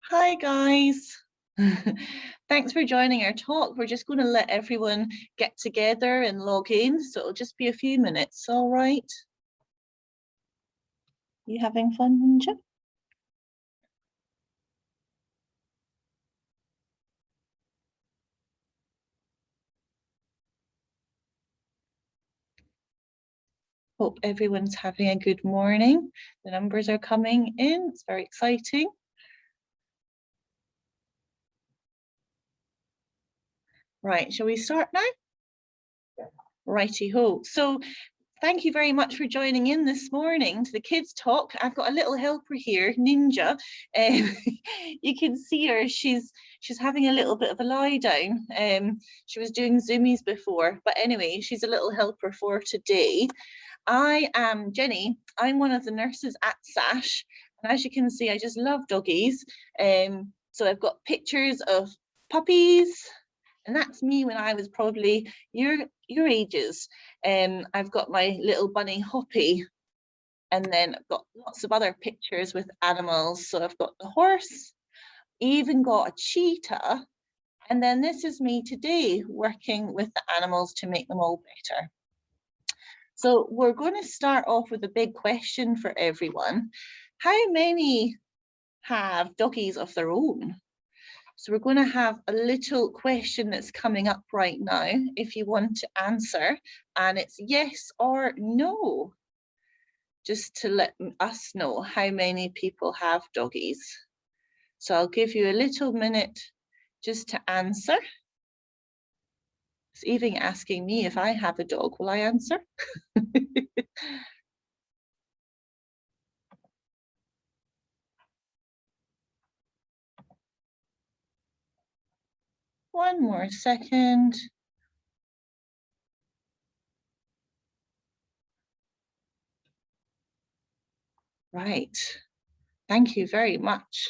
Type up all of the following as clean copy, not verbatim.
Hi guys. Thanks for joining our talk. We're just going to let everyone get together and log in, so it'll just be a few minutes, all right? You having fun, Ninja? Hope everyone's having a good morning. The numbers are coming in, it's very exciting. Right, shall we start now? Righty-ho. So thank you very much for joining in this morning to the kids talk. I've got a little helper here, Ninja. You can see her, she's having a little bit of a lie down. She was doing zoomies before, but anyway, she's a little helper for today. I am Jenny. I'm one of the nurses at SASH, and as you can see, I just love doggies. So I've got pictures of puppies, and that's me when I was probably your ages. I've got my little bunny Hoppy, and then I've got lots of other pictures with animals. So I've got the horse, even got a cheetah, and then this is me today working with the animals to make them all better. So we're going to start off with a big question for everyone. How many have doggies of their own? So we're going to have a little question that's coming up right now if you want to answer, and it's yes or no, just to let us know how many people have doggies. So I'll give you a little minute just to answer. It's even asking me if I have a dog. Will I answer? One more second. Right. Thank you very much.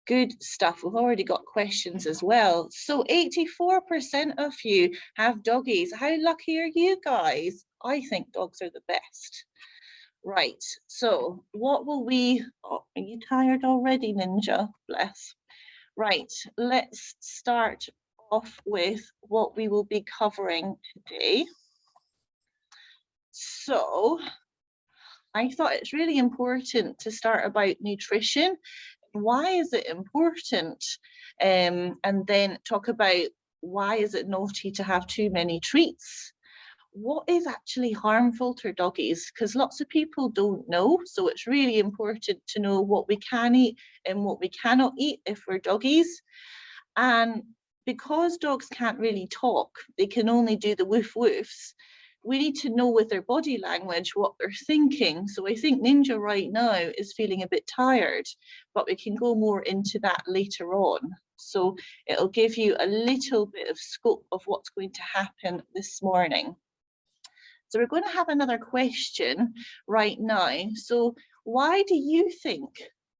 Good stuff. We've already got questions as well. So 84% of you have doggies. How lucky are you guys? I think dogs are the best. Right, so what will we, oh, are you tired already, Ninja? Bless. Right, let's start off with what we will be covering today. So I thought it's really important to start about nutrition. Why is it important? And then talk about why is it naughty to have too many treats? What is actually harmful to doggies? Because lots of people don't know. So it's really important to know what we can eat and what we cannot eat if we're doggies. And because dogs can't really talk, they can only do the woof woofs. We need to know with their body language what they're thinking. So I think Ninja right now is feeling a bit tired, but we can go more into that later on. So it'll give you a little bit of scope of what's going to happen this morning. So we're going to have another question right now. So why do you think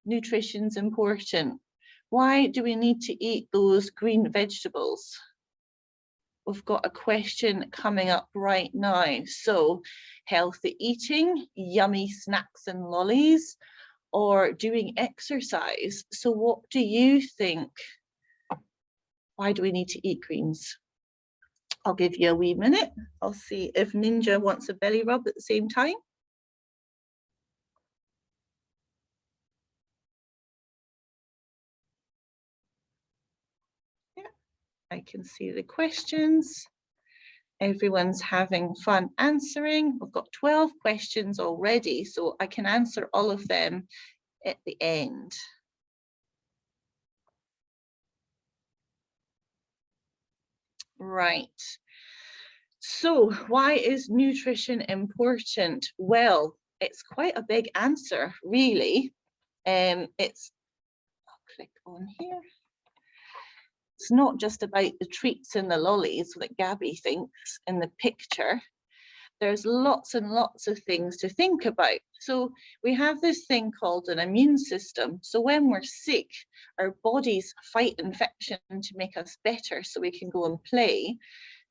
nutrition's important? Why do we need to eat those green vegetables? We've got a question coming up right now. So healthy eating, yummy snacks and lollies, or doing exercise. So what do you think? Why do we need to eat greens? I'll give you a wee minute. I'll see if Ninja wants a belly rub at the same time. Yeah, I can see the questions. Everyone's having fun answering. We've got 12 questions already, so I can answer all of them at the end. Right. So why is nutrition important? Well, it's quite a big answer, really. I'll click on here. It's not just about the treats and the lollies that Gabby thinks in the picture. There's lots and lots of things to think about. So we have this thing called an immune system. So when we're sick, our bodies fight infection to make us better so we can go and play.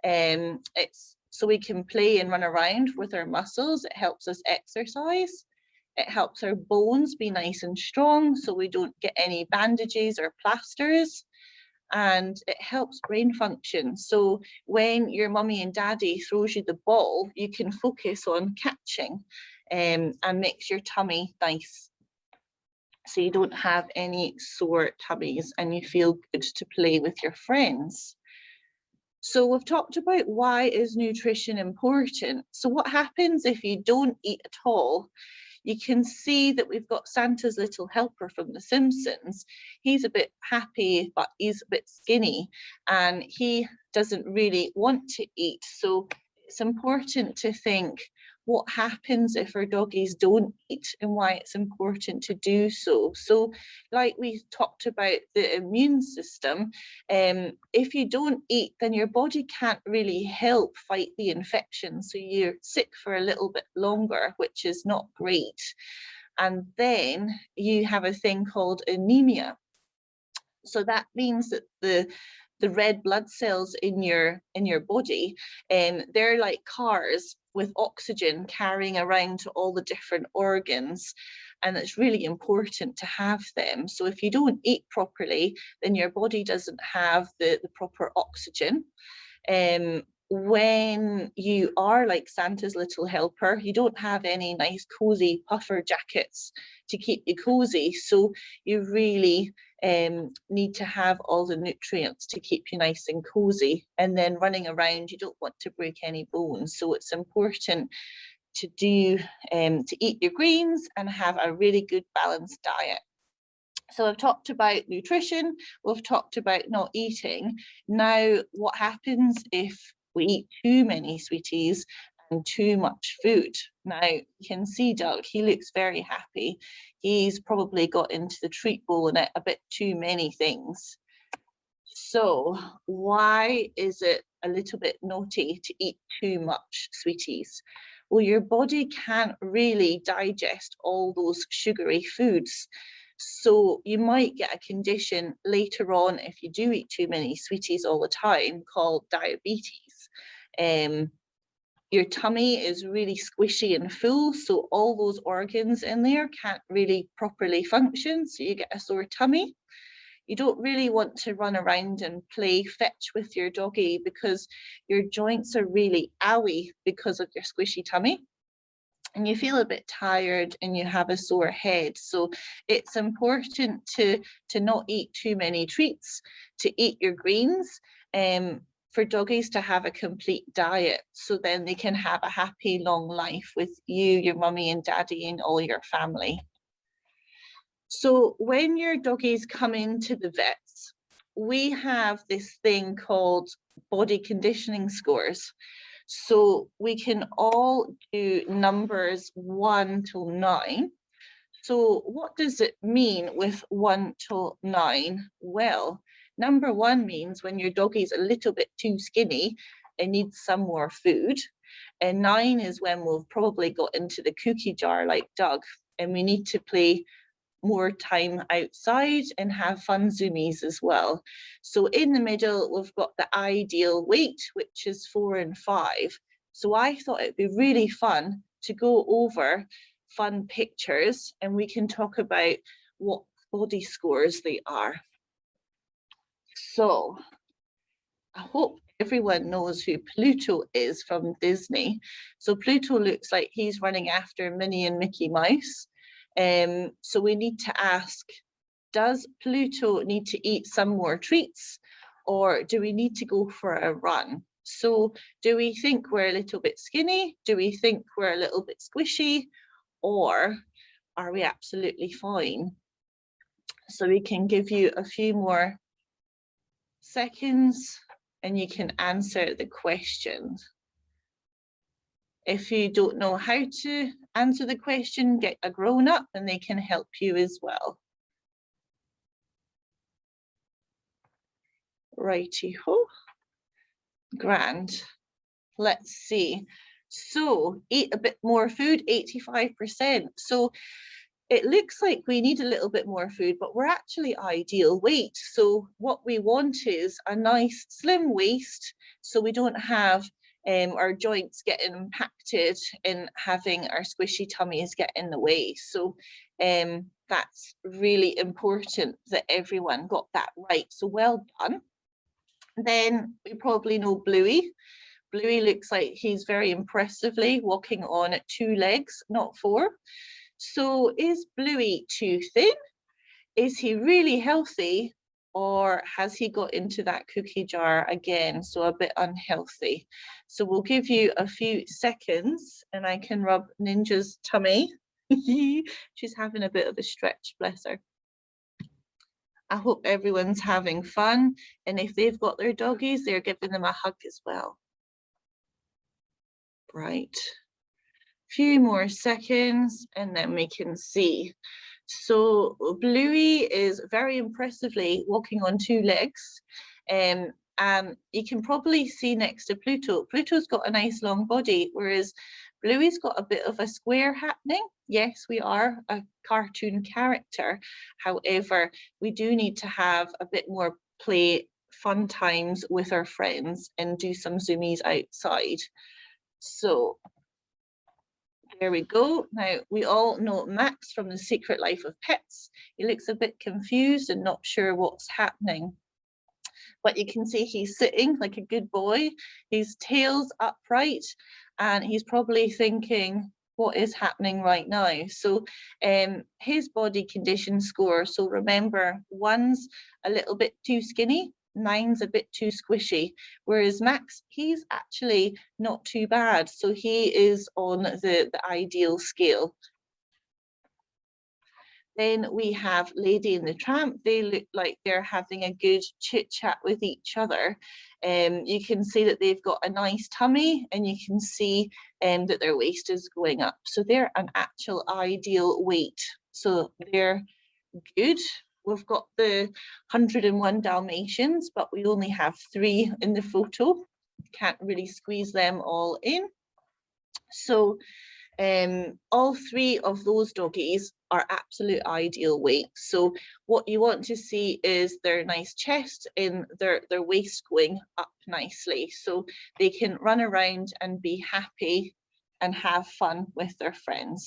It's so we can play and run around with our muscles. It helps us exercise. It helps our bones be nice and strong so we don't get any bandages or plasters. And it helps brain function. So when your mummy and daddy throws you the ball, you can focus on catching, and makes your tummy nice. So you don't have any sore tummies and you feel good to play with your friends. So we've talked about why is nutrition important. So what happens if you don't eat at all? You can see that we've got Santa's little helper from The Simpsons. He's a bit happy, but he's a bit skinny and he doesn't really want to eat. So it's important to think what happens if our doggies don't eat and why it's important to do so. So like we talked about the immune system, if you don't eat, then your body can't really help fight the infection. So you're sick for a little bit longer, which is not great. And then you have a thing called anemia. So that means that the red blood cells in your body, they're like cars with oxygen carrying around to all the different organs, and it's really important to have them. So if you don't eat properly, then your body doesn't have the proper oxygen. When you are like Santa's little helper, you don't have any nice cozy puffer jackets to keep you cozy, so you really need to have all the nutrients to keep you nice and cozy. And then running around, you don't want to break any bones, so it's important to do to eat your greens and have a really good balanced diet. So I've talked about nutrition, we've talked about not eating. Now what happens if we eat too many sweeties and too much food? Now you can see Doug, he looks very happy. He's probably got into the treat bowl and ate a bit too many things. So why is it a little bit naughty to eat too much sweeties? Well, your body can't really digest all those sugary foods. So you might get a condition later on if you do eat too many sweeties all the time called diabetes. Your tummy is really squishy and full, so all those organs in there can't really properly function, so you get a sore tummy. You don't really want to run around and play fetch with your doggy because your joints are really owy because of your squishy tummy. And you feel a bit tired and you have a sore head. So it's important to not eat too many treats, to eat your greens, for doggies to have a complete diet. So then they can have a happy long life with you, your mummy and daddy and all your family. So when your doggies come into the vets, we have this thing called body conditioning scores. So we can all do numbers 1 till 9. So what does it mean with 1 till 9? Well, number 1 means when your doggie's a little bit too skinny and needs some more food. And 9 is when we've probably got into the cookie jar like Doug, and we need to play more time outside and have fun zoomies as well. So in the middle, we've got the ideal weight, which is 4 and 5. So I thought it'd be really fun to go over fun pictures and we can talk about what body scores they are. So I hope everyone knows who Pluto is from Disney. So Pluto looks like he's running after Minnie and Mickey Mouse. So we need to ask, does Pluto need to eat some more treats or do we need to go for a run? So do we think we're a little bit skinny? Do we think we're a little bit squishy? Or are we absolutely fine? So we can give you a few more seconds and you can answer the questions. If you don't know how to answer the question, get a grown-up and they can help you as well. Righty-ho. Grand. Let's see. So eat a bit more food, 85%. So it looks like we need a little bit more food, but we're actually ideal weight. So what we want is a nice slim waist so we don't have our joints get impacted in having our squishy tummies get in the way. So that's really important that everyone got that right. So well done. Then we probably know Bluey. Bluey looks like he's very impressively walking on 2 legs, not 4. So is Bluey too thin? Is he really healthy? Or has he got into that cookie jar again? So a bit unhealthy. So we'll give you a few seconds and I can rub Ninja's tummy. She's having a bit of a stretch, bless her. I hope everyone's having fun. And if they've got their doggies, they're giving them a hug as well. Right. Few more seconds and then we can see. So Bluey is very impressively walking on 2 legs. You can probably see next to Pluto. Pluto's got a nice long body, whereas Bluey's got a bit of a square happening. Yes, we are a cartoon character. However, we do need to have a bit more play, fun times with our friends and do some zoomies outside. So there we go. Now, we all know Max from The Secret Life of Pets. He looks a bit confused and not sure what's happening. But you can see he's sitting like a good boy. His tail's upright and he's probably thinking, what is happening right now? So his body condition score. So remember, 1's a little bit too skinny, 9's a bit too squishy, whereas Max, he's actually not too bad. So he is on the ideal scale. Then we have Lady and the Tramp. They look like they're having a good chit chat with each other. You can see that they've got a nice tummy and you can see that their waist is going up. So they're an actual ideal weight. So they're good. We've got the 101 Dalmatians, but we only have 3 in the photo. Can't really squeeze them all in. So all 3 of those doggies are absolute ideal weight. So what you want to see is their nice chest and their waist going up nicely so they can run around and be happy and have fun with their friends.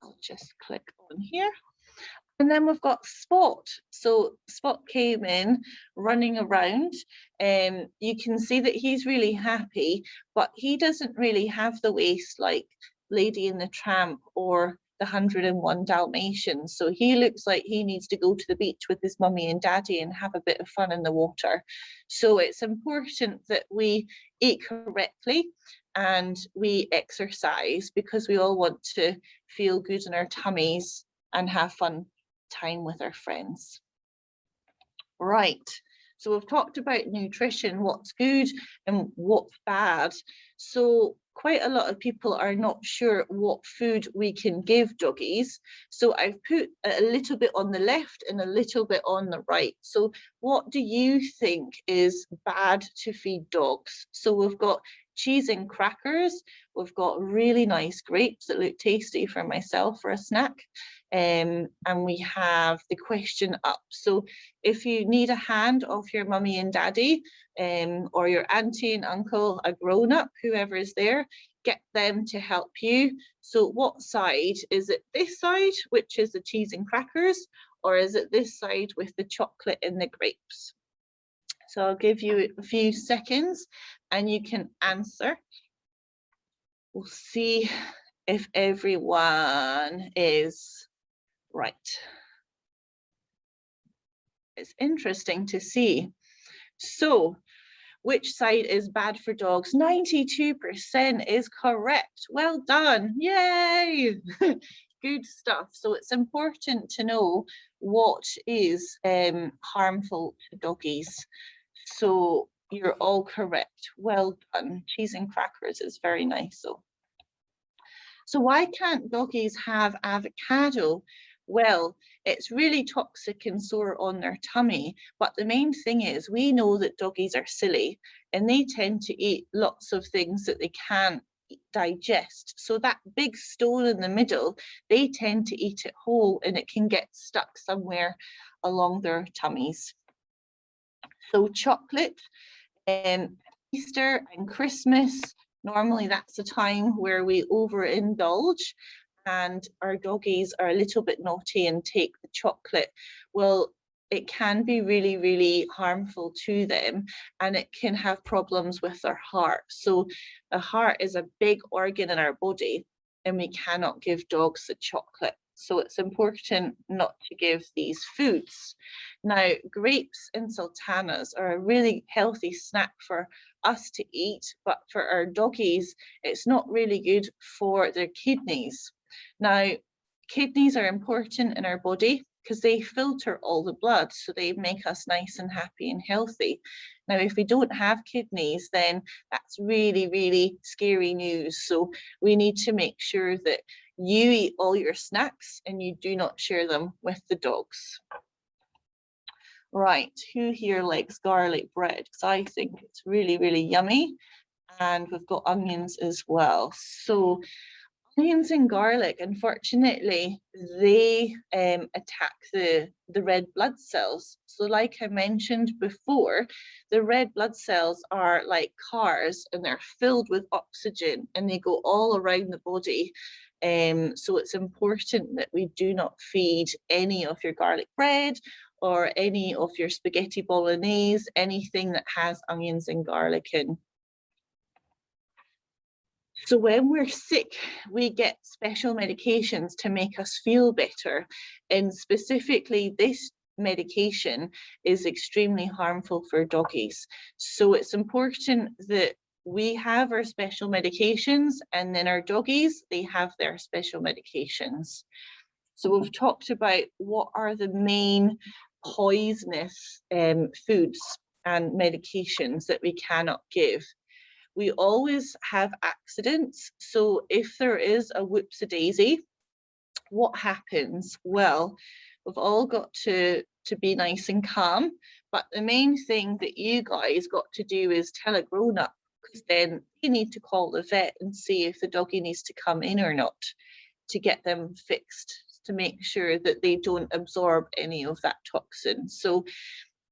I'll just click on here. And then we've got Spot. So Spot came in running around. You can see that he's really happy, but he doesn't really have the waist like Lady and the Tramp or the 101 Dalmatians. So he looks like he needs to go to the beach with his mummy and daddy and have a bit of fun in the water. So it's important that we eat correctly and we exercise because we all want to feel good in our tummies and have fun time with our friends. Right, so we've talked about nutrition, what's good and what's bad. So quite a lot of people are not sure what food we can give doggies. So I've put a little bit on the left and a little bit on the right. So what do you think is bad to feed dogs? So we've got cheese and crackers. We've got really nice grapes that look tasty for myself for a snack. And we have the question up. So if you need a hand of your mummy and daddy or your auntie and uncle, a grown-up, whoever is there, get them to help you. So what side? Is it this side, which is the cheese and crackers, or is it this side with the chocolate and the grapes? So I'll give you a few seconds and you can answer. We'll see if everyone is right. It's interesting to see. So which side is bad for dogs? 92% is correct. Well done. Yay. Good stuff. So it's important to know what is harmful to doggies. So you're all correct. Well done. Cheese and crackers is very nice though. So why can't doggies have avocado? Well, it's really toxic and sore on their tummy, but the main thing is we know that doggies are silly and they tend to eat lots of things that they can't digest. So that big stone in the middle, they tend to eat it whole and it can get stuck somewhere along their tummies. So chocolate Easter and Christmas, normally that's a time where we overindulge and our doggies are a little bit naughty and take the chocolate. Well, it can be really, really harmful to them, and it can have problems with their heart. So the heart is a big organ in our body, and we cannot give dogs the chocolate. So it's important not to give these foods. Now, grapes and sultanas are a really healthy snack for us to eat, but for our doggies, it's not really good for their kidneys. Now, kidneys are important in our body because they filter all the blood, so they make us nice and happy and healthy. Now, if we don't have kidneys, then that's really, really scary news. So we need to make sure that you eat all your snacks and you do not share them with the dogs. Right, who here likes garlic bread? Because I think it's really, really yummy. And we've got onions as well. So onions and garlic, unfortunately, they attack the red blood cells. So like I mentioned before, the red blood cells are like cars and they're filled with oxygen and they go all around the body. So it's important that we do not feed any of your garlic bread or any of your spaghetti bolognese, anything that has onions and garlic in. So when we're sick, we get special medications to make us feel better. And specifically, this medication is extremely harmful for doggies. So it's important that we have our special medications, and then our doggies, they have their special medications. So we've talked about what are the main poisonous foods and medications that we cannot give. We always have accidents. So if there is a whoopsie-daisy, what happens? Well, we've all got to be nice and calm. But the main thing that you guys got to do is tell a grown-up, because then you need to call the vet and see if the doggy needs to come in or not to get them fixed, to make sure that they don't absorb any of that toxin. So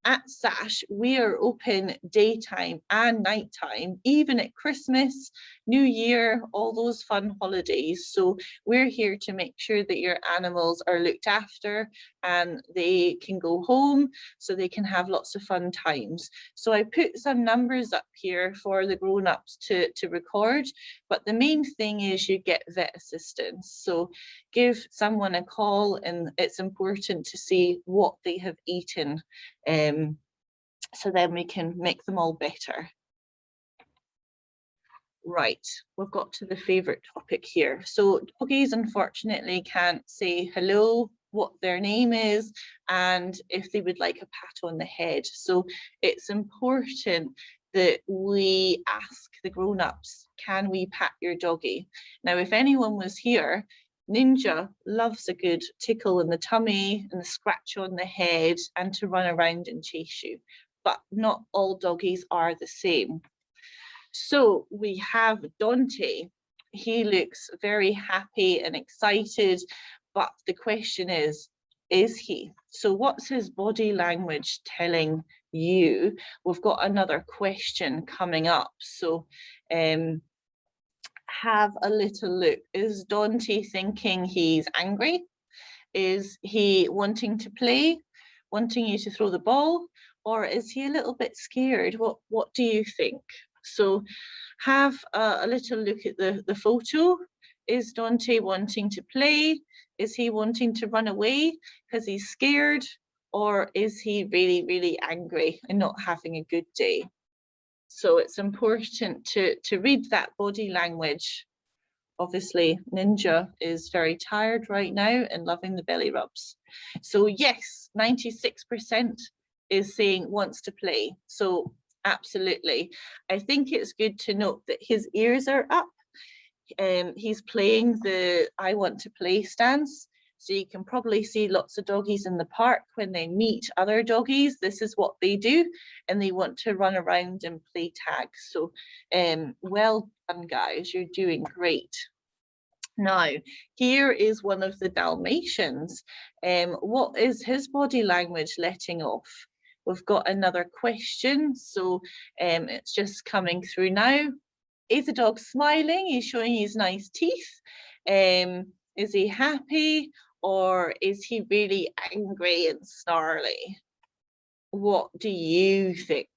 at SASH, we are open daytime and nighttime, even at Christmas, New Year, all those fun holidays. So we're here to make sure that your animals are looked after and they can go home so they can have lots of fun times. So I put some numbers up here for the grown-ups to record, but the main thing is you get vet assistance. So give someone a call, and it's important to see what they have eaten. So then we can make them all better. Right, we've got to the favorite topic here. So doggies unfortunately can't say hello, what their name is, and if they would like a pat on the head. So it's important that we ask the grown-ups, can we pat your doggy? Now, if anyone was here, Ninja loves a good tickle in the tummy and a scratch on the head and to run around and chase you, but not all doggies are the same. So we have Dante. He looks very happy and excited, but the question is he? So what's his body language telling you? We've got another question coming up. So have a little look. Is Dante thinking he's angry? Is he wanting to play, wanting you to throw the ball, or is he a little bit scared? What do you think? So have a little look at the photo. Is Dante wanting to play? Is he wanting to run away because he's scared? Or is he really, really angry and not having a good day? So it's important to read that body language. Obviously, Ninja is very tired right now and loving the belly rubs. So yes, 96% is saying wants to play. So absolutely. I think it's good to note that his ears are up. He's playing the I want to play stance. So you can probably see lots of doggies in the park when they meet other doggies. This is what they do, and they want to run around and play tag. So well done, guys. You're doing great. Now, here is one of the Dalmatians. What is his body language letting off? We've got another question, so it's just coming through now. Is the dog smiling? He's showing his nice teeth. Is he happy, or is he really angry and snarly? What do you think?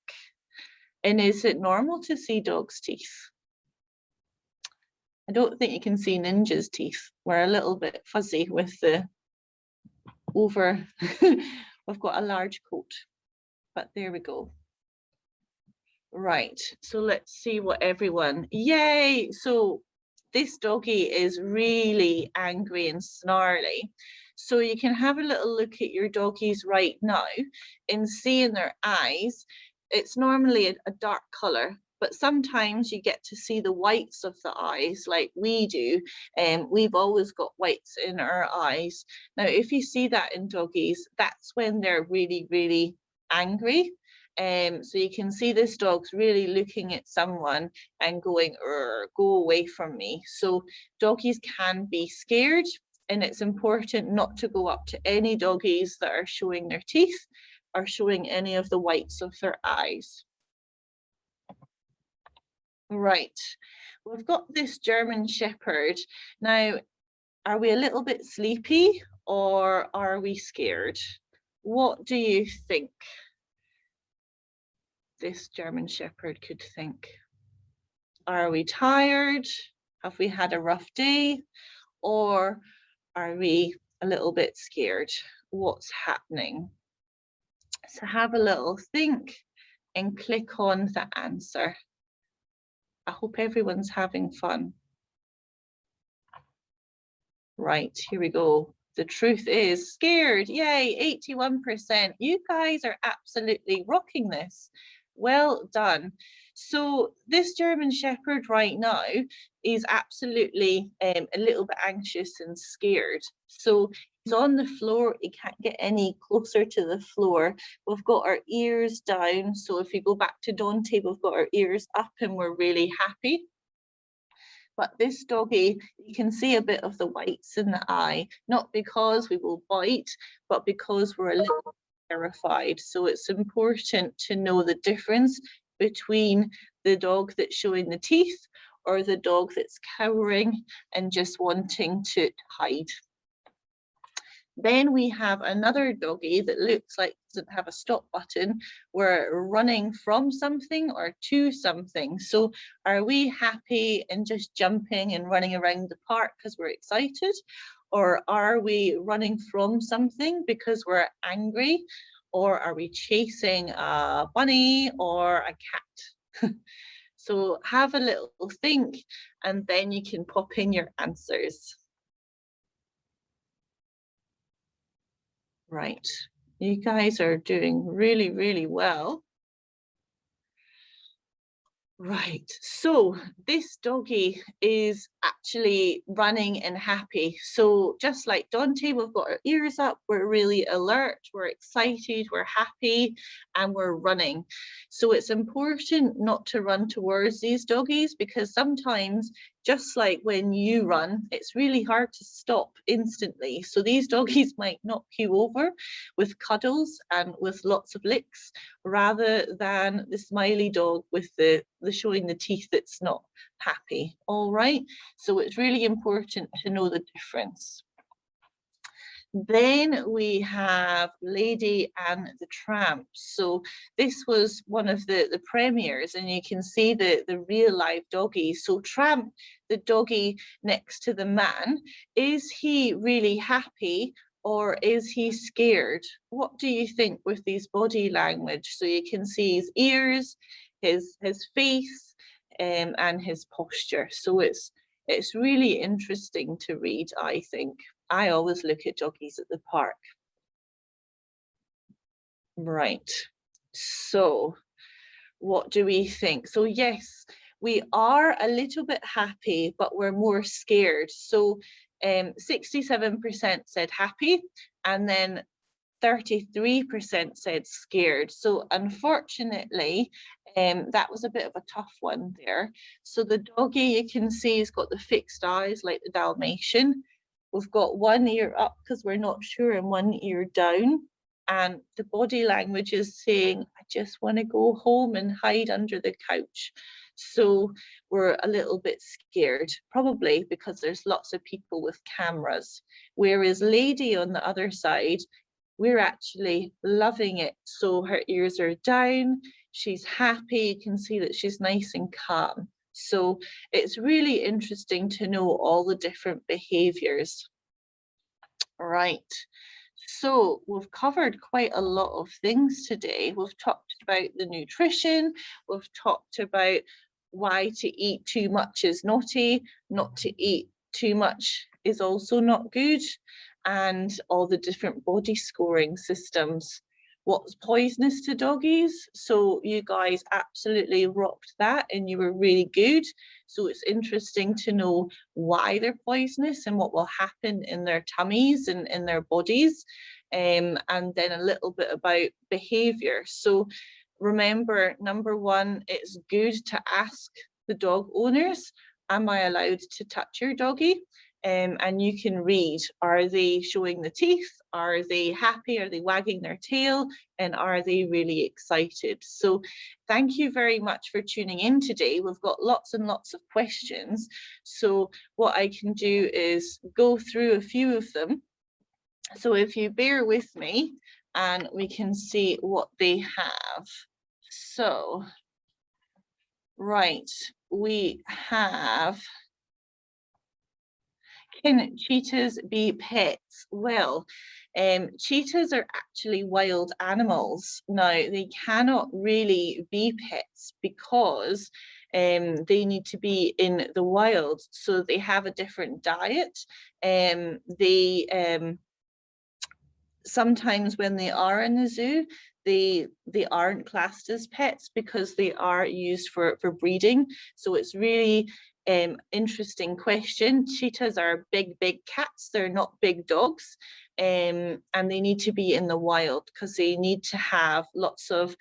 And is it normal to see dogs' teeth? I don't think you can see Ninja's teeth. We're a little bit fuzzy with the over. We've got a large coat, but there we go. Right, so let's see what everyone, yay! So this doggy is really angry and snarly. So you can have a little look at your doggies right now and see in their eyes, it's normally a dark color, but sometimes you get to see the whites of the eyes like we do, and we've always got whites in our eyes. Now, if you see that in doggies, that's when they're really, really angry. So you can see this dog's really looking at someone and going, go away from me. So doggies can be scared, and it's important not to go up to any doggies that are showing their teeth or showing any of the whites of their eyes. Right, we've got this German Shepherd. Now, are we a little bit sleepy or are we scared? What do you think this German Shepherd could think? Are we tired? Have we had a rough day? Or are we a little bit scared? What's happening? So have a little think and click on the answer. I hope everyone's having fun. Right, here we go. The truth is scared. Yay, 81%. You guys are absolutely rocking this. Well done. So this German Shepherd right now is absolutely a little bit anxious and scared. So he's on the floor. He can't get any closer to the floor. We've got our ears down. So if you go back to Dante, we've got our ears up and we're really happy. But this doggy, you can see a bit of the whites in the eye, not because we will bite, but because we're a little terrified. So it's important to know the difference between the dog that's showing the teeth or the dog that's cowering and just wanting to hide. Then we have another doggy that looks like doesn't have a stop button. We're running from something or to something. So are we happy and just jumping and running around the park because we're excited? Or are we running from something because we're angry? Or are we chasing a bunny or a cat? So have a little think and then you can pop in your answers. Right, you guys are doing really, really well. Right, so this doggy is actually running and happy. So just like Dante, we've got our ears up, we're really alert, we're excited, we're happy, and we're running. So it's important not to run towards these doggies because sometimes, just like when you run, it's really hard to stop instantly. So these doggies might knock you over with cuddles and with lots of licks, rather than the smiley dog with the showing the teeth that's not happy. All right, so it's really important to know the difference. Then we have Lady and the Tramp. So this was one of the premieres, and you can see the real live doggy. So Tramp, the doggy next to the man, is he really happy or is he scared? What do you think with these body language? So you can see his ears, his face, and his posture. So it's really interesting to read, I think. I always look at doggies at the park. Right, so what do we think? So yes, we are a little bit happy, but we're more scared. So 67% said happy, and then 33% said scared. So unfortunately, that was a bit of a tough one there. So the doggy, you can see, has got the fixed eyes like the Dalmatian. We've got one ear up because we're not sure and one ear down. and the body language is saying, I just want to go home and hide under the couch. So we're a little bit scared, probably because there's lots of people with cameras. Whereas Lady on the other side, we're actually loving it. So her ears are down, she's happy, you can see that she's nice and calm. So it's really interesting to know all the different behaviors. Right. So we've covered quite a lot of things today. We've talked about the nutrition, we've talked about why to eat too much is naughty, not to eat too much is also not good, and all the different body scoring systems. What's poisonous to doggies? So you guys absolutely rocked that and you were really good. So it's interesting to know why they're poisonous and what will happen in their tummies and in their bodies. And then a little bit about behavior. So remember, number one, it's good to ask the dog owners, am I allowed to touch your doggy? And you can read, are they showing the teeth? Are they happy? Are they wagging their tail? And are they really excited? So thank you very much for tuning in today. We've got lots and lots of questions. So what I can do is go through a few of them. So if you bear with me and we can see what they have. So, right, we have, can cheetahs be pets? Well, cheetahs are actually wild animals. Now, they cannot really be pets because they need to be in the wild. So they have a different diet. Sometimes when they are in the zoo, they aren't classed as pets because they are used for breeding. So it's really interesting question. Cheetahs are big cats, they're not big dogs, and they need to be in the wild because they need to have lots of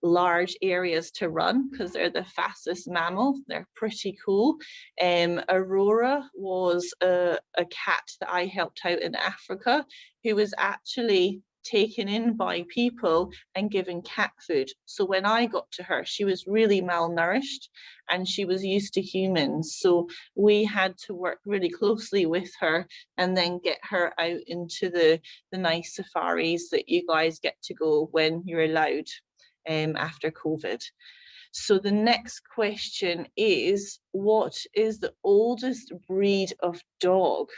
large areas to run because they're the fastest mammal. They're pretty cool. Aurora was a cat that I helped out in Africa who was actually taken in by people and given cat food. So when I got to her, she was really malnourished and she was used to humans. So we had to work really closely with her and then get her out into the nice safaris that you guys get to go when you're allowed after COVID. So the next question is, what is the oldest breed of dog?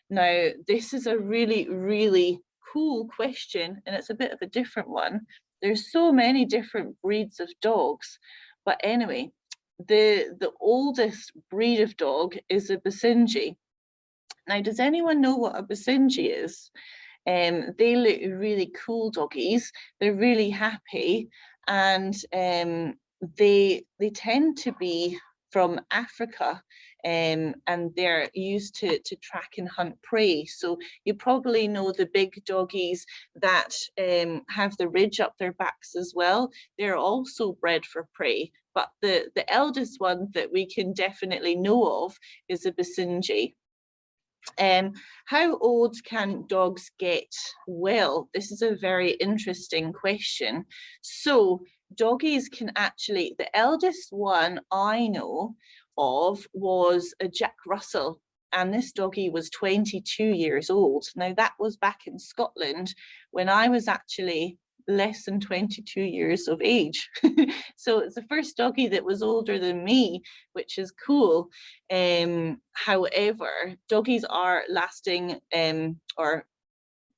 Now, this is a really cool question, and it's a bit of a different one. There's so many different breeds of dogs, but anyway, the oldest breed of dog is a Basenji. Now, does anyone know what a Basenji is? They look really cool doggies. They're really happy, and they tend to be from Africa, and they're used to track and hunt prey. So you probably know the big doggies that have the ridge up their backs as well. They're also bred for prey. But the eldest one that we can definitely know of is a Basenji. How old can dogs get? Well, this is a very interesting question. So doggies can actually, the eldest one I know of was a Jack Russell, and this doggie was 22 years old. Now that was back in Scotland when I was actually less than 22 years of age. So it's the first doggie that was older than me, which is cool. However, doggies are lasting or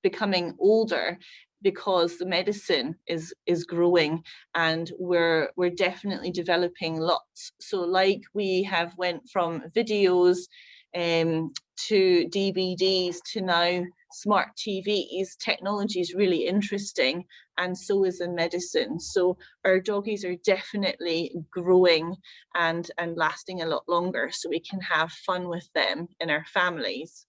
becoming older because the medicine is growing, and we're definitely developing lots. So like we have went from videos to DVDs to now smart TVs. Technology is really interesting, and so is the medicine. So our doggies are definitely growing and lasting a lot longer, so we can have fun with them in our families.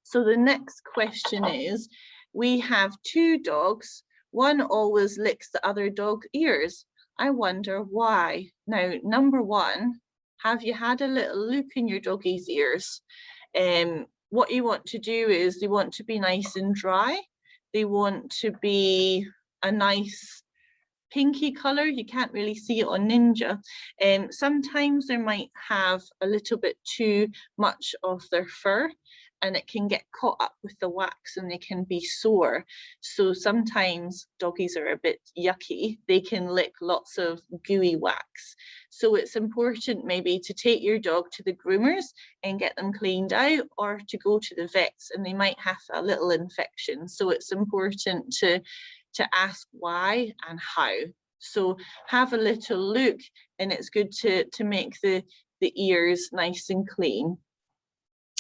So the next question is, we have two dogs. One always licks the other dog's ears. I wonder why. Now, number one, have you had a little look in your doggie's ears? What you want to do is you want to be nice and dry. they want to be a nice pinky color. You can't really see it on Ninja. Sometimes they might have a little bit too much of their fur, and it can get caught up with the wax and they can be sore. So sometimes doggies are a bit yucky. They can lick lots of gooey wax. So it's important maybe to take your dog to the groomers and get them cleaned out, or to go to the vets, and they might have a little infection. So it's important to ask why and how. So have a little look, and it's good to make the ears nice and clean.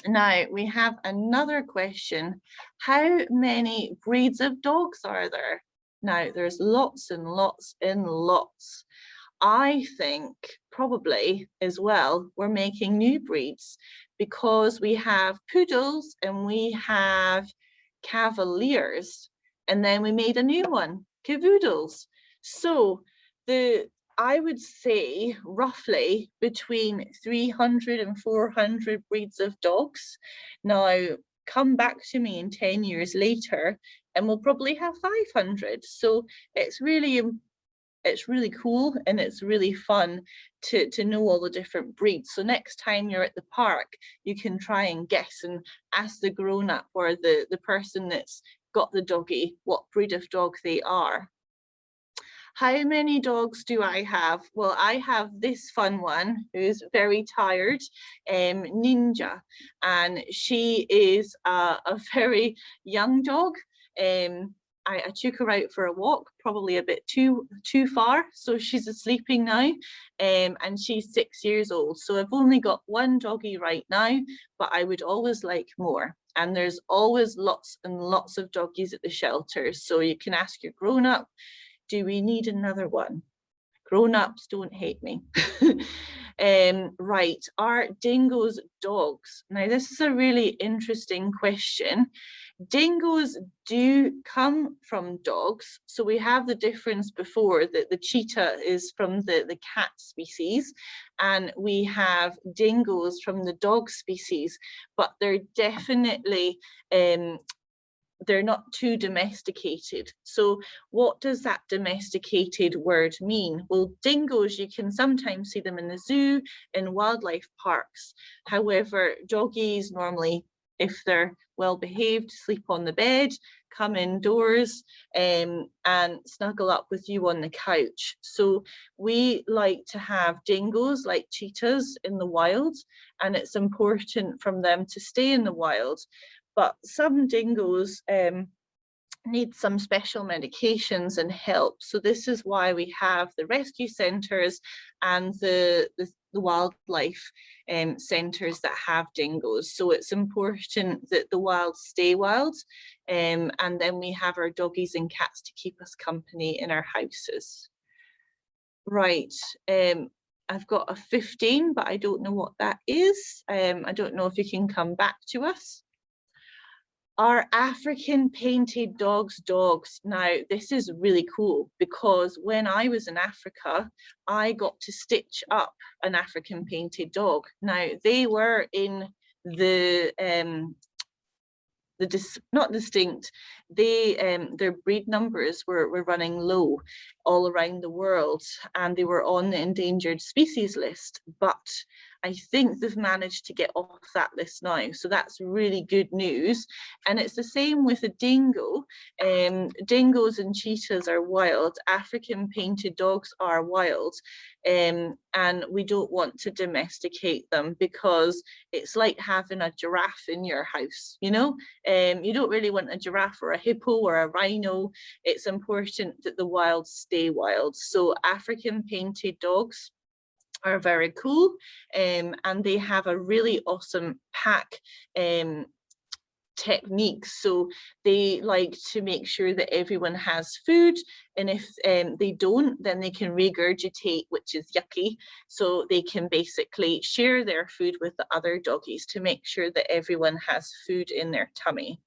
Now we have another question. How many breeds of dogs are there? Now there's lots and lots and lots. I think probably as well we're making new breeds, because we have poodles and we have cavaliers, and then we made a new one, cavoodles. So I would say roughly between 300 and 400 breeds of dogs. Now, come back to me in 10 years later and we'll probably have 500. So it's really cool, and it's really fun to know all the different breeds. So next time you're at the park, you can try and guess and ask the grown-up or the person that's got the doggy what breed of dog they are. How many dogs do I have? Well, I have this fun one who's very tired, Ninja, and she is a very young dog. I took her out for a walk, probably a bit too far, so she's sleeping now, and she's 6 years old. So I've only got one doggy right now, but I would always like more. And there's always lots and lots of doggies at the shelters, so you can ask your grown-up, do we need another one? Grown-ups, don't hate me. Right, are dingoes dogs? Now this is a really interesting question. Dingoes do come from dogs. So we have the difference before that the cheetah is from the cat species, and we have dingoes from the dog species, but they're definitely they're not too domesticated. So what does that domesticated word mean? Well, dingoes, you can sometimes see them in the zoo, in wildlife parks. However, doggies normally, if they're well behaved, sleep on the bed, come indoors, and snuggle up with you on the couch. So we like to have dingoes like cheetahs in the wild, and it's important for them to stay in the wild. But some dingoes need some special medications and help. So this is why we have the rescue centres and the wildlife centres that have dingoes. So it's important that the wild stay wild, and then we have our doggies and cats to keep us company in our houses. Right. I've got a 15, but I don't know what that is. I don't know if you can come back to us. Are African painted dogs dogs? Now, this is really cool, because when I was in Africa, I got to stitch up an African painted dog. Now, they were in not distinct, their breed numbers were running low all around the world, and they were on the endangered species list, but I think they've managed to get off that list now, so that's really good news. And it's the same with a dingo. Dingoes and cheetahs are wild. African painted dogs are wild, and we don't want to domesticate them, because it's like having a giraffe in your house, you know. You don't really want a giraffe or a hippo or a rhino. It's important that the wild stay wild. So African painted dogs are very cool, and they have a really awesome pack techniques. So they like to make sure that everyone has food, and if they don't, then they can regurgitate, which is yucky. So they can basically share their food with the other doggies to make sure that everyone has food in their tummy.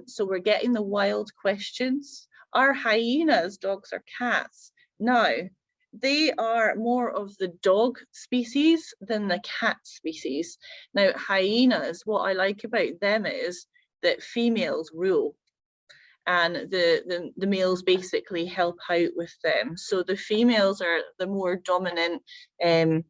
So we're getting the wild questions. Are hyenas dogs or cats? Now, they are more of the dog species than the cat species. Now, hyenas, what I like about them is that females rule. and the males basically help out with them. So the females are the more dominant in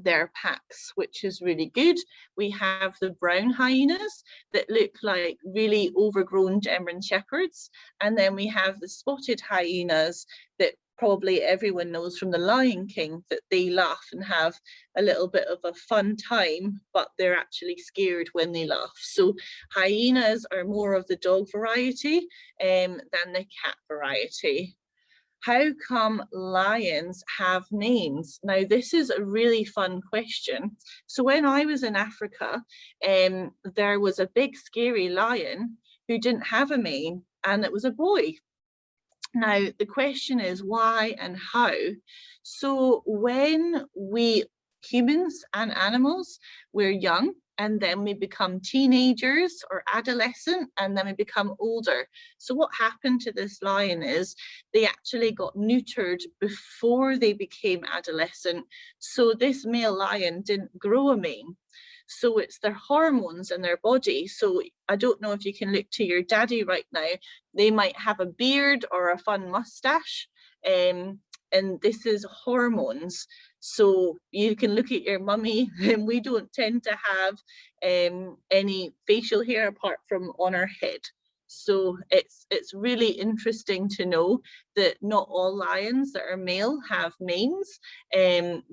their packs, which is really good. We have the brown hyenas that look like really overgrown German shepherds, and then we have the spotted hyenas that probably everyone knows from the Lion King, that they laugh and have a little bit of a fun time, but they're actually scared when they laugh. So hyenas are more of the dog variety than the cat variety. How come lions have names? Now, this is a really fun question. So when I was in Africa, there was a big scary lion who didn't have a mane, and it was a boy. Now, the question is why and how? So when we humans and animals, we're young, and then we become teenagers or adolescent, and then we become older. So what happened to this lion is they actually got neutered before they became adolescent. So this male lion didn't grow a mane. So it's their hormones in their body. So I don't know if you can look to your daddy right now. They might have a beard or a fun mustache, and this is hormones. So you can look at your mummy, and we don't tend to have any facial hair apart from on our head. So it's really interesting to know that not all lions that are male have manes,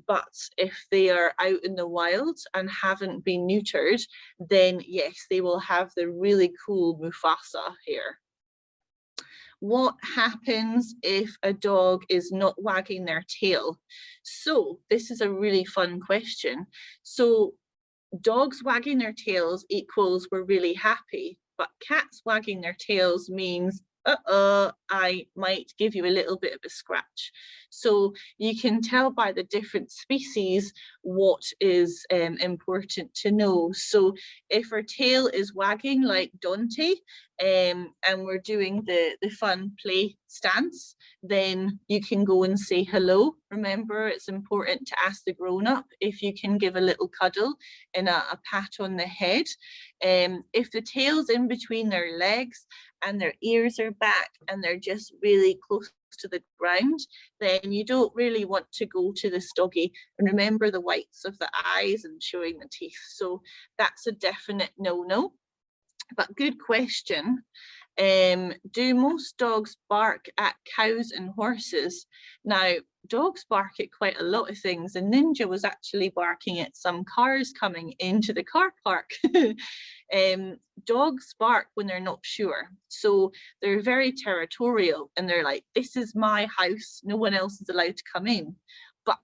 but if they are out in the wild and haven't been neutered, then yes, they will have the really cool Mufasa hair. What happens if a dog is not wagging their tail? So this is a really fun question. So dogs wagging their tails equals we're really happy, but cats wagging their tails means I might give you a little bit of a scratch. So you can tell by the different species what is important to know. So if our tail is wagging like Dante, and we're doing the fun play stance, then you can go and say hello. Remember, it's important to ask the grown-up if you can give a little cuddle and a pat on the head. If the tail's in between their legs and their ears are back and they're just really close to the ground, then you don't really want to go to this doggy. And remember the whites of the eyes and showing the teeth. So that's a definite no-no. But good question. Do most dogs bark at cows and horses? Now, dogs bark at quite a lot of things, and Ninja was actually barking at some cars coming into the car park. Dogs bark when they're not sure. So they're very territorial, and they're like, this is my house, no one else is allowed to come in. But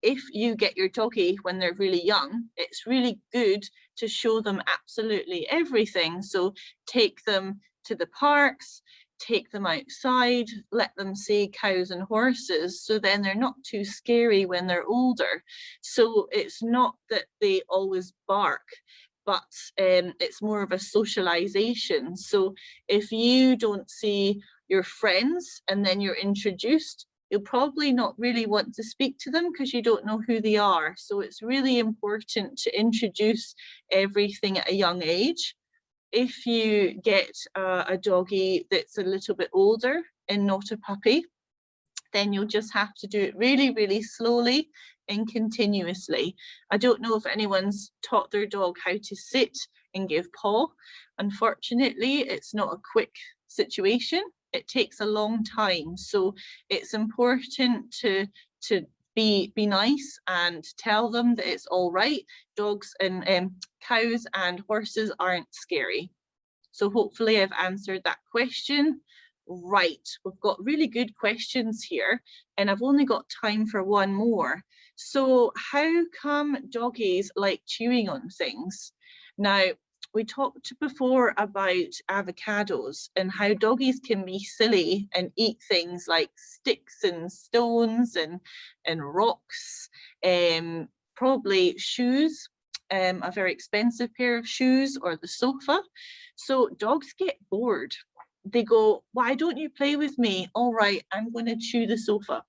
if you get your doggy when they're really young, it's really good to show them absolutely everything. So take them to the parks, take them outside, let them see cows and horses, so then they're not too scary when they're older. So it's not that they always bark, but it's more of a socialization. So if you don't see your friends and then you're introduced, you'll probably not really want to speak to them because you don't know who they are. So it's really important to introduce everything at a young age. If you get a doggy that's a little bit older and not a puppy, then you'll just have to do it really, really slowly and continuously. I don't know if anyone's taught their dog how to sit and give paw. Unfortunately, it's not a quick situation. It takes a long time. So it's important to be nice and tell them that it's all right. Dogs and cows and horses aren't scary. So hopefully I've answered that question. Right, we've got really good questions here, and I've only got time for one more. So how come doggies like chewing on things? Now, we talked before about avocados and how doggies can be silly and eat things like sticks and stones and rocks, probably shoes, a very expensive pair of shoes, or the sofa. So dogs get bored. They go, why don't you play with me? All right, I'm going to chew the sofa.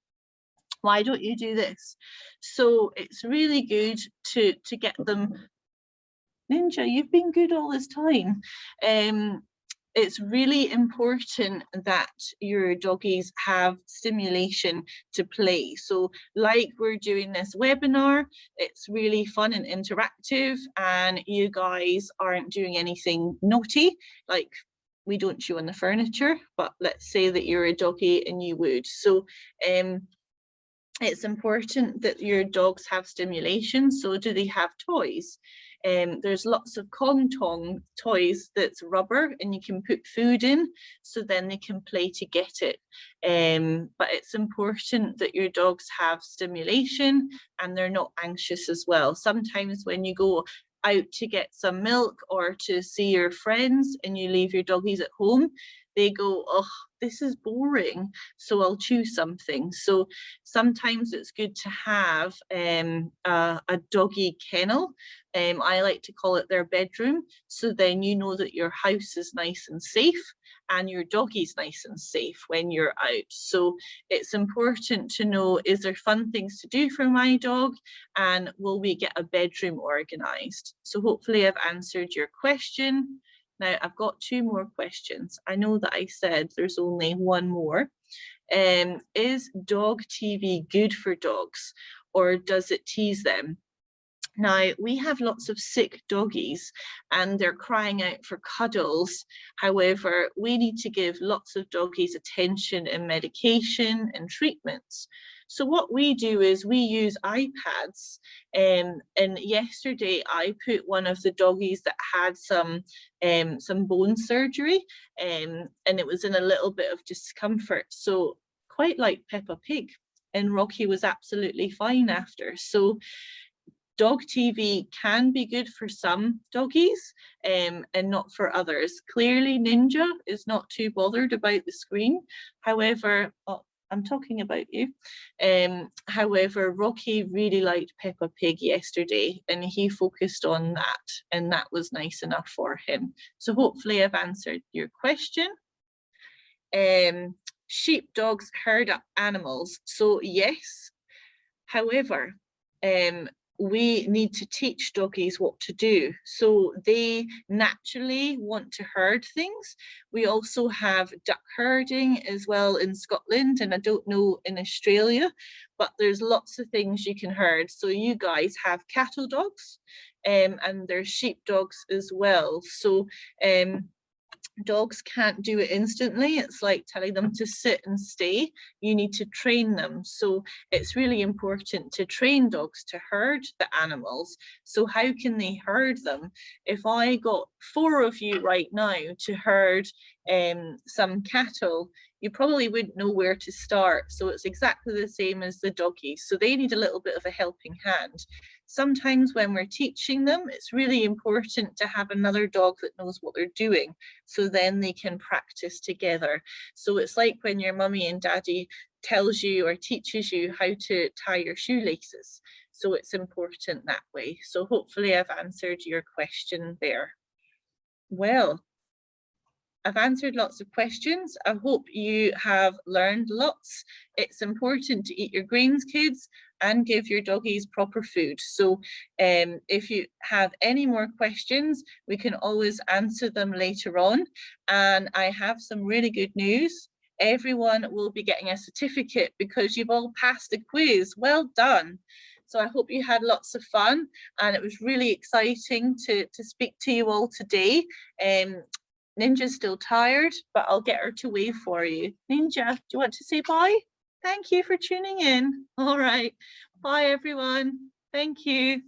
Why don't you do this? So it's really good to get them. Ninja, you've been good all this time. it's really important that your doggies have stimulation to play. So like we're doing this webinar, it's really fun and interactive, and you guys aren't doing anything naughty, like we don't chew on the furniture, but let's say that you're a doggy and you would. So it's important that your dogs have stimulation. So do they have toys? There's lots of Kong toys that's rubber and you can put food in, so then they can play to get it. But it's important that your dogs have stimulation and they're not anxious as well. Sometimes when you go out to get some milk or to see your friends and you leave your doggies at home, they go, oh, this is boring, so I'll choose something. So sometimes it's good to have a doggy kennel. I like to call it their bedroom, so then you know that your house is nice and safe and your doggy's nice and safe when you're out. So it's important to know, is there fun things to do for my dog, and will we get a bedroom organized? So hopefully I've answered your question. Now I've got 2 more questions. I know that I said there's only 1 more. Is dog TV good for dogs, or does it tease them? Now, we have lots of sick doggies and they're crying out for cuddles. However, we need to give lots of doggies attention and medication and treatments. So what we do is we use iPads, and yesterday I put one of the doggies that had some bone surgery, and it was in a little bit of discomfort. So quite like Peppa Pig, and Rocky was absolutely fine after. So dog TV can be good for some doggies and not for others. Clearly, Ninja is not too bothered about the screen. However, oh, I'm talking about you. However, Rocky really liked Peppa Pig yesterday and he focused on that, and that was nice enough for him. So hopefully I've answered your question. Sheep dogs herd up animals. So yes, however, we need to teach doggies what to do. So they naturally want to herd things. We also have duck herding as well in Scotland, and I don't know in Australia, but there's lots of things you can herd. So you guys have cattle dogs, and there's sheep dogs as well. So dogs can't do it instantly. It's like telling them to sit and stay. You need to train them. So it's really important to train dogs to herd the animals. So how can they herd them? If I got 4 of you right now to herd some cattle, you probably wouldn't know where to start. So it's exactly the same as the doggies. So they need a little bit of a helping hand. Sometimes when we're teaching them, it's really important to have another dog that knows what they're doing, so then they can practice together. So it's like when your mummy and daddy tells you or teaches you how to tie your shoelaces. So it's important that way. So hopefully I've answered your question there. Well, I've answered lots of questions. I hope you have learned lots. It's important to eat your grains, kids, and give your doggies proper food. So if you have any more questions, we can always answer them later on. And I have some really good news. Everyone will be getting a certificate because you've all passed the quiz. Well done. So I hope you had lots of fun, and it was really exciting to speak to you all today. Ninja's still tired, but I'll get her to wave for you. Ninja, do you want to say bye? Thank you for tuning in. All right. Bye, everyone. Thank you.